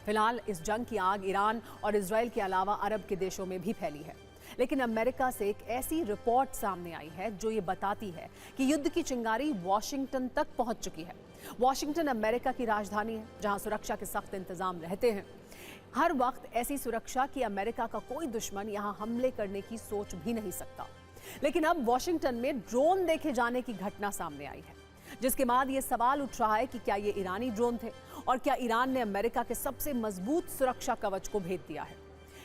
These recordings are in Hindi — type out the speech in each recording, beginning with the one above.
फिलहाल इस जंग की आग ईरान और इजराइल के अलावा अरब के देशों में भी फैली है। लेकिन अमेरिका से एक ऐसी रिपोर्ट सामने आई है जो ये बताती है कि युद्ध की चिंगारी वॉशिंगटन तक पहुंच चुकी है। वॉशिंगटन अमेरिका की राजधानी है, जहां सुरक्षा के सख्त इंतजाम रहते हैं। हर वक्त ऐसी सुरक्षा कि अमेरिका का कोई दुश्मन यहां हमले करने की सोच भी नहीं सकता। लेकिन अब वॉशिंगटन में ड्रोन देखे जाने की घटना सामने आई है, जिसके बाद ये सवाल उठ रहा है कि क्या ये ईरानी ड्रोन थे और क्या ईरान ने अमेरिका के सबसे मजबूत सुरक्षा कवच को भेद दिया है।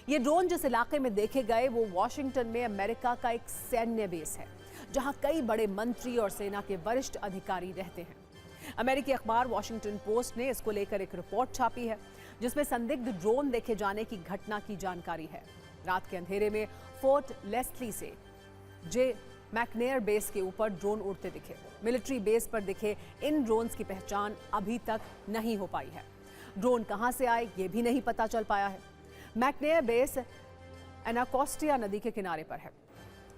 ये ड्रोन जिस इलाके में देखे गए वो वॉशिंगटन में अमेरिका का एक सैन्य बेस है, जहां कई बड़े मंत्री और सेना के वरिष्ठ अधिकारी रहते हैं। अमेरिकी अखबार वॉशिंगटन पोस्ट ने इसको लेकर एक रिपोर्ट छापी है, जिसमें संदिग्ध ड्रोन देखे जाने की घटना की जानकारी है। रात के अंधेरे में फोर्ट लेस्ली से जे मैकनेयर बेस के ऊपर ड्रोन उड़ते दिखे। मिलिट्री बेस पर दिखे इन ड्रोन्स की पहचान अभी तक नहीं हो पाई है। ड्रोन कहां से आए ये भी नहीं पता चल पाया है। मैकनेयर बेस एनाकोस्टिया नदी के किनारे पर है।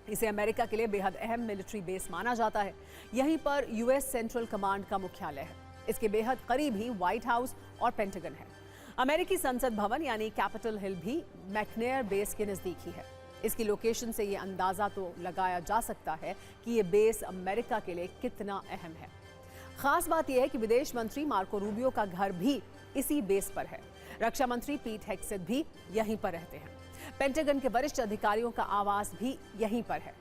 इसे अमेरिका के लिए बेहद अहम मिलिट्री बेस माना जाता है। यहीं पर यूएस सेंट्रल कमांड का मुख्यालय है। इसके बेहद करीब ही व्हाइट हाउस और पेंटागन है। अमेरिकी संसद भवन यानी कैपिटल हिल भी मैकनेयर बेस के नजदीक ही है। इसकी लोकेशन से ये अंदाजा तो लगाया जा सकता है कि ये बेस अमेरिका के लिए कितना अहम है। खास बात यह है कि विदेश मंत्री मार्को रूबियो का घर भी इसी बेस पर है। रक्षा मंत्री पीट हेग्सेथ भी यहीं पर रहते हैं। पेंटागन के वरिष्ठ अधिकारियों का आवास भी यहीं पर है।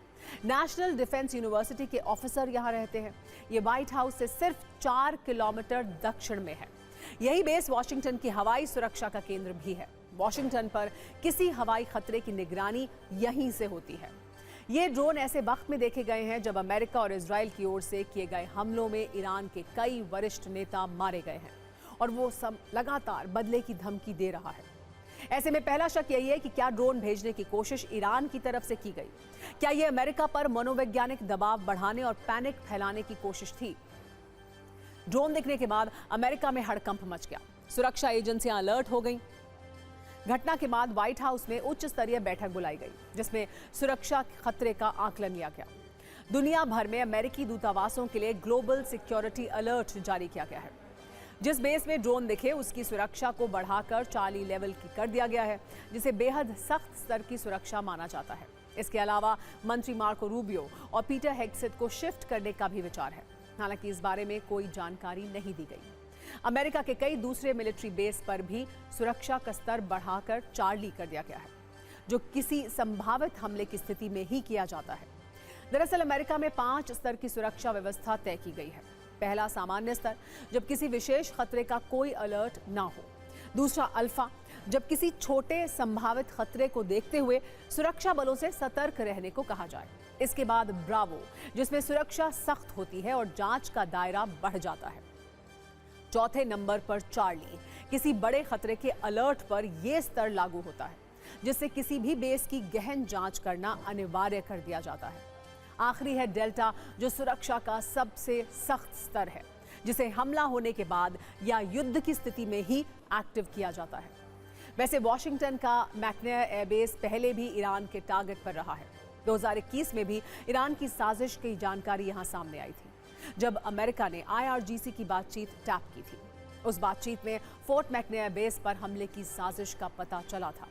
नेशनल डिफेंस यूनिवर्सिटी के ऑफिसर यहां रहते हैं। ये व्हाइट हाउस से सिर्फ 4 किलोमीटर दक्षिण में है। यही बेस वॉशिंगटन की हवाई सुरक्षा का केंद्र भी है। वॉशिंगटन पर किसी हवाई खतरे की निगरानी यहीं से होती है। ये ड्रोन ऐसे वक्त में देखे गए हैं जब अमेरिका और इजराइल की ओर से किए गए हमलों में ईरान के कई वरिष्ठ नेता मारे गए हैं और वो सब लगातार बदले की धमकी दे रहा है। ऐसे में पहला शक यही है कि क्या ड्रोन भेजने की कोशिश ईरान की तरफ से की गई? क्या ये अमेरिका पर मनोवैज्ञानिक दबाव बढ़ाने और पैनिक फैलाने की कोशिश थी? ड्रोन दिखने के बाद अमेरिका में हड़कंप मच गया। सुरक्षा एजेंसियां अलर्ट हो गईं। घटना के बाद व्हाइट हाउस में उच्च स्तरीय बैठक बुलाई गई, जिसमें सुरक्षा खतरे का आकलन लिया गया। दुनिया भर में अमेरिकी दूतावासों के लिए ग्लोबल सिक्योरिटी अलर्ट जारी किया गया है। जिस बेस में ड्रोन दिखे उसकी सुरक्षा को बढ़ाकर 40 लेवल की कर दिया गया है, जिसे बेहद सख्त स्तर की सुरक्षा माना जाता है। इसके अलावा मंत्री मार्को रूबियो और पीटर हेग्सेथ को शिफ्ट करने का भी विचार है। हालांकि इस बारे में कोई जानकारी नहीं दी गई। अमेरिका के कई दूसरे मिलिट्री बेस पर भी सुरक्षा का स्तर बढ़ाकर 4 कर दिया गया है, जो किसी संभावित हमले की स्थिति में ही किया जाता है। दरअसल अमेरिका में 5 स्तर की सुरक्षा व्यवस्था तय की गई है। पहला सामान्य स्तर, जब किसी विशेष खतरे का कोई अलर्ट ना हो। दूसरा अल्फा, जब किसी छोटे संभावित खतरे को देखते हुए सुरक्षा बलों से सतर्क रहने को कहा जाए। इसके बाद ब्रावो, जिसमें सुरक्षा सख्त होती है और जांच का दायरा बढ़ जाता है। चौथे नंबर पर चार्ली, किसी बड़े खतरे के अलर्ट पर यह स्तर लागू होता है, जिससे किसी भी बेस की गहन जांच करना अनिवार्य कर दिया जाता है। आखिरी है डेल्टा, जो सुरक्षा का सबसे सख्त स्तर है, जिसे हमला होने के बाद या युद्ध की स्थिति में ही एक्टिव किया जाता है। वैसे वॉशिंगटन का मैकनेयर एयरबेस पहले भी ईरान के टारगेट पर रहा है। 2021 में भी ईरान की साजिश की जानकारी यहां सामने आई थी, जब अमेरिका ने IRGC की बातचीत टैप की थी। उस बातचीत में फोर्ट मैकनेयर बेस पर हमले की साजिश का पता चला था।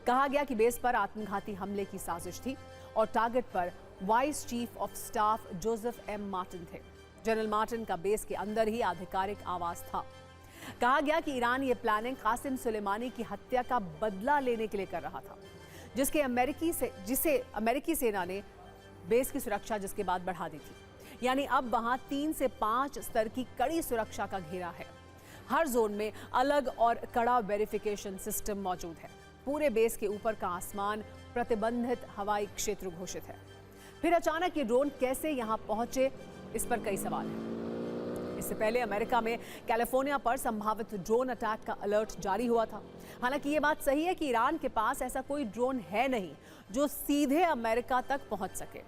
कहा गया कि बेस पर आत्मघाती हमले की साजिश थी और टारगेट पर vice chief of staff Joseph M. Martin थे। जनरल मार्टिन का बेस के अंदर ही आधिकारिक आवास था। कहा गया कि ईरान ये प्लानिंग कासिम सुलेमानी की हत्या का बदला लेने के लिए कर रहा था, जिसे अमेरिकी सेना ने बेस की सुरक्षा जिसके बाद बढ़ा दी थी। यानी अब वहां 3 से 5 स्तर की कड़ी सुरक्षा का घेरा है। हर जोन में अलग और कड़ा वेरिफिकेशन सिस्टम मौजूद है। पूरे बेस के ऊपर का आसमान प्रतिबंधित हवाई क्षेत्र घोषित है। फिर अचानक ये ड्रोन कैसे यहां पहुंचे, इस पर कई सवाल हैं। इससे पहले अमेरिका में कैलिफोर्निया पर संभावित ड्रोन अटैक का अलर्ट जारी हुआ था। हालांकि ये बात सही है कि ईरान के पास ऐसा कोई ड्रोन है नहीं जो सीधे अमेरिका तक पहुंच सके।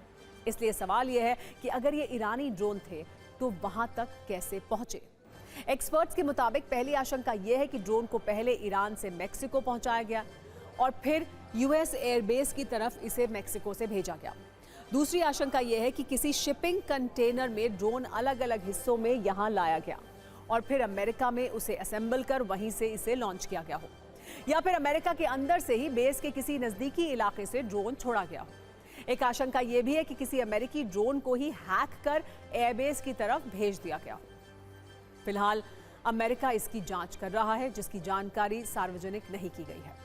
इसलिए सवाल यह है कि अगर ये ईरानी ड्रोन थे तो वहां तक कैसे पहुंचे। एक्सपर्ट्स के मुताबिक पहली आशंका यह है कि ड्रोन को पहले ईरान से मेक्सिको पहुंचाया गया और फिर यूएस एयरबेस की तरफ इसे मेक्सिको से भेजा गया। दूसरी आशंका यह है कि किसी शिपिंग कंटेनर में ड्रोन अलग अलग हिस्सों में यहां लाया गया और फिर अमेरिका में उसे असेंबल कर वहीं से इसे लॉन्च किया गया हो, या फिर अमेरिका के अंदर से ही बेस के किसी नजदीकी इलाके से ड्रोन छोड़ा गया हो। एक आशंका यह भी है कि किसी अमेरिकी ड्रोन को ही हैक कर एयरबेस की तरफ भेज दिया गया हो। फिलहाल अमेरिका इसकी जांच कर रहा है, जिसकी जानकारी सार्वजनिक नहीं की गई है।